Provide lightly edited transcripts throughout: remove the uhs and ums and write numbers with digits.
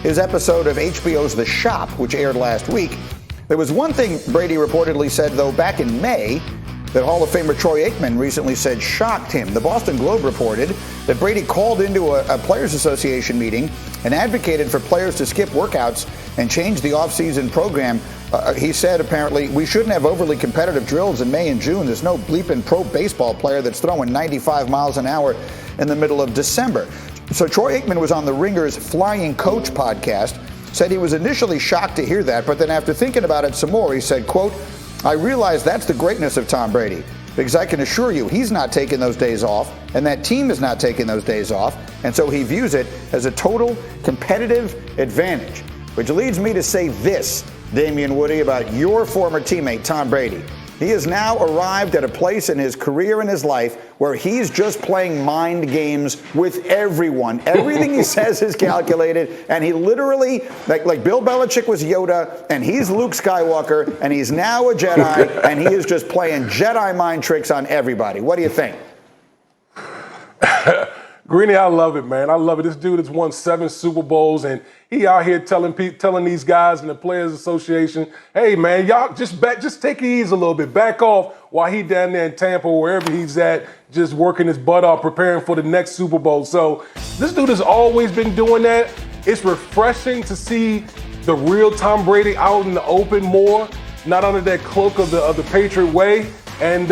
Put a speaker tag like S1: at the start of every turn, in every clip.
S1: his episode of HBO's The Shop, which aired last week. There was one thing Brady reportedly said, though, back in May, that Hall of Famer Troy Aikman recently said shocked him. The Boston Globe reported that Brady called into a Players Association meeting and advocated for players to skip workouts and change the offseason program. He said, apparently, we shouldn't have overly competitive drills in May and June. There's no bleeping pro baseball player that's throwing 95 miles an hour in the middle of December. So Troy Aikman was on the Ringer's Flying Coach podcast, said he was initially shocked to hear that, but then after thinking about it some more, he said, quote, I realize that's the greatness of Tom Brady, because I can assure you he's not taking those days off, and that team is not taking those days off, and so he views it as a total competitive advantage. Which leads me to say this, Damien Woody, about your former teammate, Tom Brady. He has now arrived at a place in his career and his life where he's just playing mind games with everyone. Everything he says is calculated, and he literally, like Bill Belichick was Yoda, and he's Luke Skywalker, and he's now a Jedi, and he is just playing Jedi mind tricks on everybody. What do you think?
S2: Greeny, I love it, man. I love it. This dude has won 7 Super Bowls, and he out here telling these guys in the Players Association, hey, man, y'all just take it easy a little bit. Back off while he down there in Tampa, wherever he's at, just working his butt off, preparing for the next Super Bowl. So this dude has always been doing that. It's refreshing to see the real Tom Brady out in the open more, not under that cloak of the Patriot way. And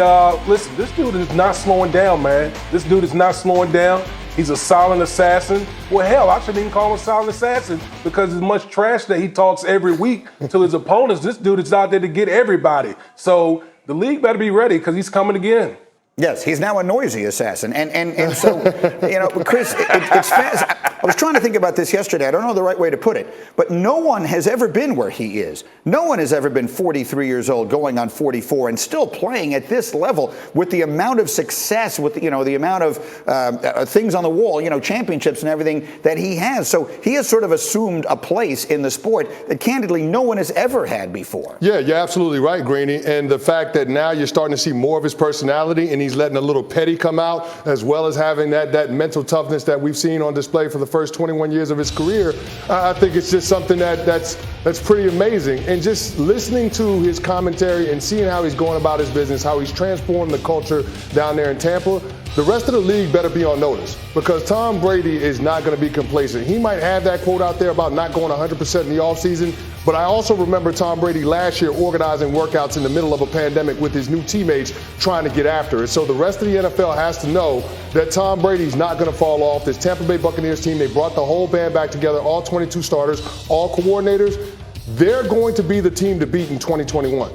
S2: listen, this dude is not slowing down, man. This dude is not slowing down. He's a silent assassin. Well, hell, I shouldn't even call him a silent assassin because as much trash that he talks every week to his opponents, this dude is out there to get everybody. So the league better be ready because he's coming again.
S1: Yes, he's now a noisy assassin. And so, Chris, it's fast. I was trying to think about this yesterday. I don't know the right way to put it, but no one has ever been where he is. No one has ever been 43 years old, going on 44, and still playing at this level with the amount of success, with the amount of things on the wall, championships and everything that he has. So he has sort of assumed a place in the sport that, candidly, no one has ever had before.
S3: Yeah, you're absolutely right, Greeny. And the fact that now you're starting to see more of his personality, and he's letting a little petty come out, as well as having that mental toughness that we've seen on display for the first 21 years of his career. I think it's just something that's pretty amazing. And just listening to his commentary and seeing how he's going about his business, how he's transformed the culture down there in Tampa, the rest of the league better be on notice, because Tom Brady is not going to be complacent. He might have that quote out there about not going 100% in the offseason, but I also remember Tom Brady last year organizing workouts in the middle of a pandemic with his new teammates trying to get after it. So the rest of the NFL has to know that Tom Brady's not going to fall off. This Tampa Bay Buccaneers team, they brought the whole band back together, all 22 starters, all coordinators. They're going to be the team to beat in 2021.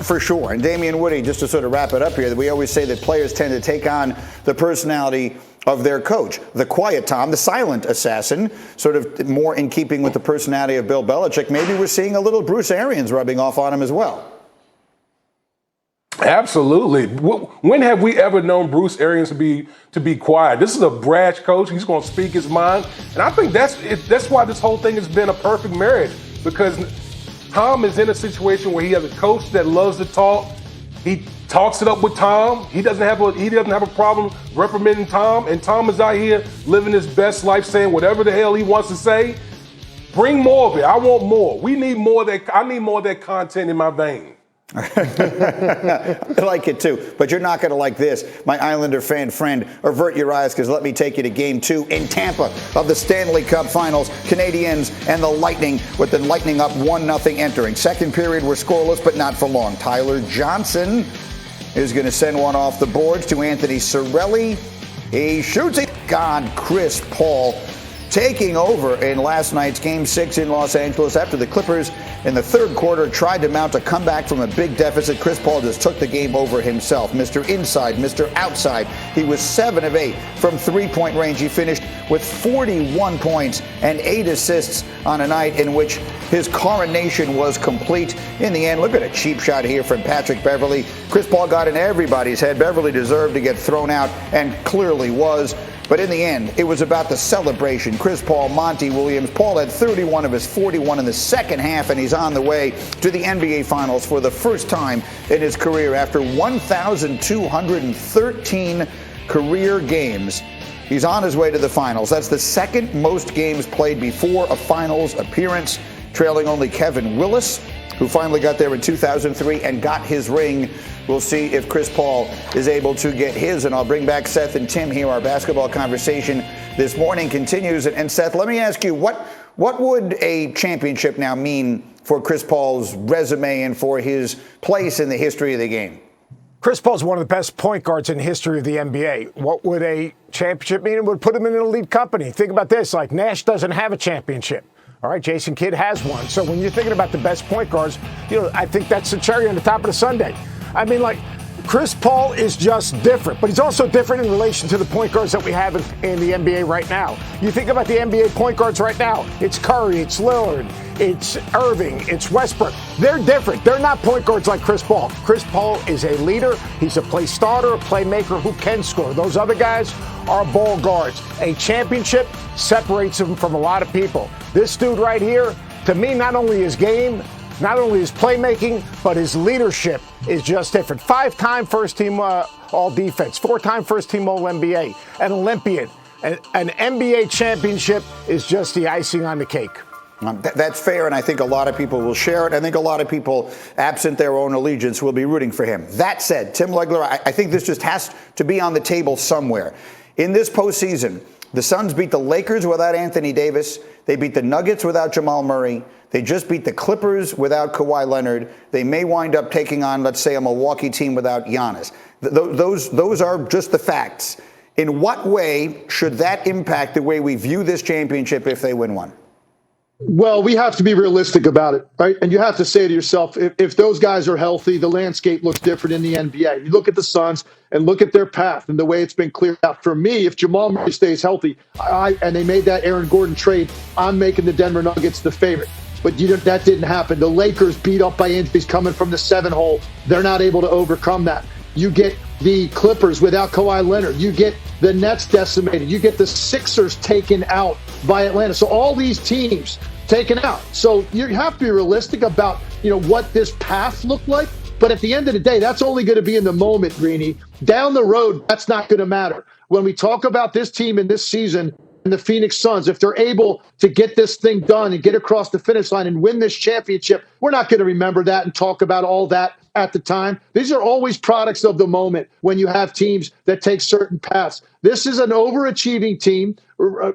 S1: For sure. And Damien Woody, just to sort of wrap it up here, that we always say that players tend to take on the personality of their coach. The quiet Tom, the silent assassin, sort of more in keeping with the personality of Bill Belichick. Maybe we're seeing a little Bruce Arians rubbing off on him as well.
S2: Absolutely. When have we ever known Bruce Arians to be quiet? This is a brash coach. He's going to speak his mind. And I think that's why this whole thing has been a perfect marriage, because Tom is in a situation where he has a coach that loves to talk. He talks it up with Tom. He doesn't have a problem reprimanding Tom, and Tom is out here living his best life, saying whatever the hell he wants to say. Bring more of it. I want more. We need more of that. I need more of that content in my vein.
S1: I like it too, but you're not going to like this. My Islander fan friend, avert your eyes, because let me take you to Game 2 in Tampa of the Stanley Cup Finals. Canadiens and the Lightning, with the Lightning up 1-0 entering. Second period were scoreless, but not for long. Tyler Johnson is going to send one off the boards to Anthony Cirelli. He shoots it. God, Chris Paul taking over in last night's Game 6 in Los Angeles after the Clippers in the third quarter tried to mount a comeback from a big deficit. Chris Paul just took the game over himself. Mr. Inside, Mr. Outside. He was 7 of 8 from three-point range. He finished with 41 points and 8 assists on a night in which his coronation was complete. In the end, look at a cheap shot here from Patrick Beverley. Chris Paul got in everybody's head. Beverley deserved to get thrown out, and clearly was. But in the end, it was about the celebration. Chris Paul, Monty Williams. Paul had 31 of his 41 in the second half, and he's on the way to the NBA Finals for the first time in his career after 1,213 career games. He's on his way to the finals. That's the second most games played before a finals appearance, trailing only Kevin Willis, who finally got there in 2003 and got his ring. We'll see if Chris Paul is able to get his. And I'll bring back Seth and Tim here. Our basketball conversation this morning continues. And Seth, let me ask you, what would a championship now mean for Chris Paul's resume and for his place in the history of the game?
S4: Chris Paul's one of the best point guards in the history of the NBA. What would a championship mean? It would put him in an elite company. Think about this, like Nash doesn't have a championship. All right, Jason Kidd has one. So when you're thinking about the best point guards, I think that's the cherry on the top of the sundae. I mean, like, Chris Paul is just different, but he's also different in relation to the point guards that we have in the NBA right now. You think about the NBA point guards right now, it's Curry, it's Lillard, it's Irving, it's Westbrook. They're different. They're not point guards like Chris Paul. Chris Paul is a leader. He's a play starter, a playmaker who can score. Those other guys are ball guards. A championship separates him from a lot of people. This dude right here, to me, not only his game, not only his playmaking, but his leadership is just different. 5-time first-team All-Defense, 4-time first-team All-NBA, an Olympian. An NBA championship is just the icing on the cake.
S1: That's fair, and I think a lot of people will share it. I think a lot of people, absent their own allegiance, will be rooting for him. That said, Tim Legler, I think this just has to be on the table somewhere. In this postseason, the Suns beat the Lakers without Anthony Davis. They beat the Nuggets without Jamal Murray. They just beat the Clippers without Kawhi Leonard. They may wind up taking on, let's say, a Milwaukee team without Giannis. Those are just the facts. In what way should that impact the way we view this championship if they win one?
S5: Well, we have to be realistic about it, right? And you have to say to yourself, if those guys are healthy, the landscape looks different in the NBA. You look at the Suns and look at their path and the way it's been cleared out. For me, if Jamal Murray stays healthy, and they made that Aaron Gordon trade, I'm making the Denver Nuggets the favorite. But that didn't happen. The Lakers beat up by injuries coming from the 7-hole. They're not able to overcome that. You get the Clippers without Kawhi Leonard. You get the Nets decimated. You get the Sixers taken out by Atlanta. So all these teams taken out. So you have to be realistic about, what this path looked like. But at the end of the day, that's only going to be in the moment, Greeny. Down the road, that's not going to matter. When we talk about this team in this season and the Phoenix Suns, if they're able to get this thing done and get across the finish line and win this championship, we're not going to remember that and talk about all that at the time. These are always products of the moment when you have teams that take certain paths. This is an overachieving team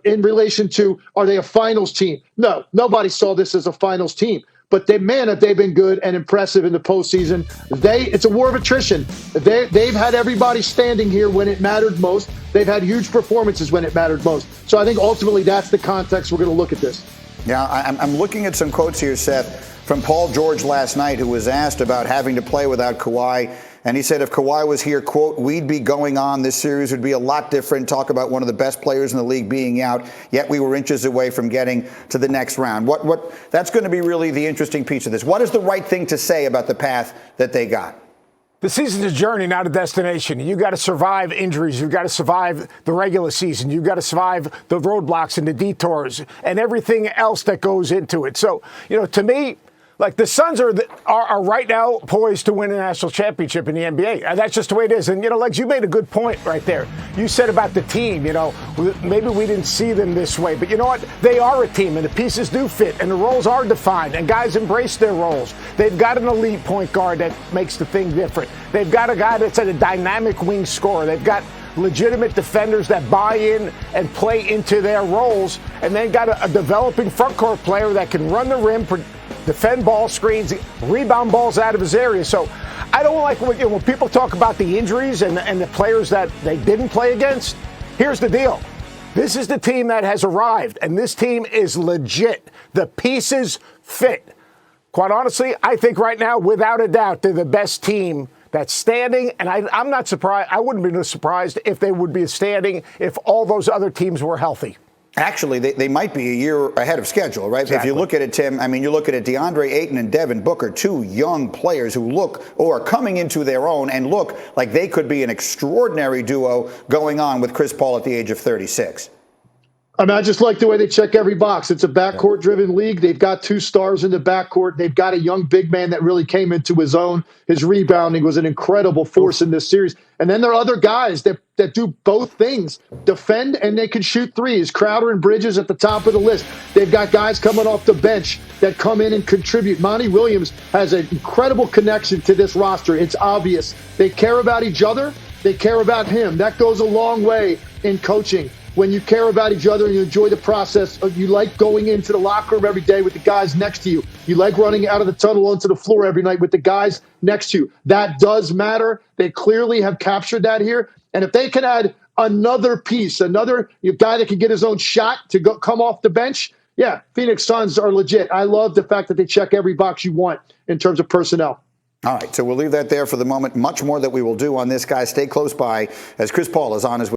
S5: in relation to, are they a finals team? No, nobody saw this as a finals team. But have they been good and impressive in the postseason? It's a war of attrition. They've had everybody standing here when it mattered most. They've had huge performances when it mattered most. So I think ultimately that's the context we're going to look at this.
S1: Yeah, I'm looking at some quotes here, Seth, from Paul George last night, who was asked about having to play without Kawhi. And he said if Kawhi was here, quote, we'd be going on. This series would be a lot different. Talk about one of the best players in the league being out, yet we were inches away from getting to the next round. That's going to be really the interesting piece of this. What is the right thing to say about the path that they got?
S4: The season's a journey, not a destination. You got to survive injuries. You've got to survive the regular season. You've got to survive the roadblocks and the detours and everything else that goes into it. So, to me, like the Suns are right now poised to win a national championship in the NBA. And that's just the way it is. And, Legs, you made a good point right there. You said about the team, maybe we didn't see them this way. But you know what? They are a team, and the pieces do fit, and the roles are defined, and guys embrace their roles. They've got an elite point guard that makes the thing different. They've got a guy that's a dynamic wing scorer. They've got legitimate defenders that buy in and play into their roles, and they've got a developing front court player that can run the rim, defend ball screens, rebound balls out of his area. So I don't like when people talk about the injuries and the players that they didn't play against. Here's the deal. This is the team that has arrived, and this team is legit. The pieces fit. Quite honestly, I think right now, without a doubt, they're the best team that's standing, and I'm not surprised. I wouldn't be surprised if they would be standing if all those other teams were healthy.
S1: Actually, they might be a year ahead of schedule, right?
S4: Exactly.
S1: If you look at it, Tim, you look at it, DeAndre Ayton and Devin Booker, two young players who look or are coming into their own and look like they could be an extraordinary duo going on with Chris Paul at the age of 36.
S5: I mean, I just like the way they check every box. It's a backcourt-driven league. They've got 2 stars in the backcourt. They've got a young big man that really came into his own. His rebounding was an incredible force in this series. And then there are other guys that do both things, defend and they can shoot threes. Crowder and Bridges at the top of the list. They've got guys coming off the bench that come in and contribute. Monty Williams has an incredible connection to this roster. It's obvious. They care about each other. They care about him. That goes a long way in coaching. When you care about each other and you enjoy the process, you like going into the locker room every day with the guys next to you. You like running out of the tunnel onto the floor every night with the guys next to you. That does matter. They clearly have captured that here. And if they can add another piece, another guy that can get his own shot to come off the bench, yeah, Phoenix Suns are legit. I love the fact that they check every box you want in terms of personnel.
S1: All right, so we'll leave that there for the moment. Much more that we will do on this, guys. Stay close by as Chris Paul is on his way.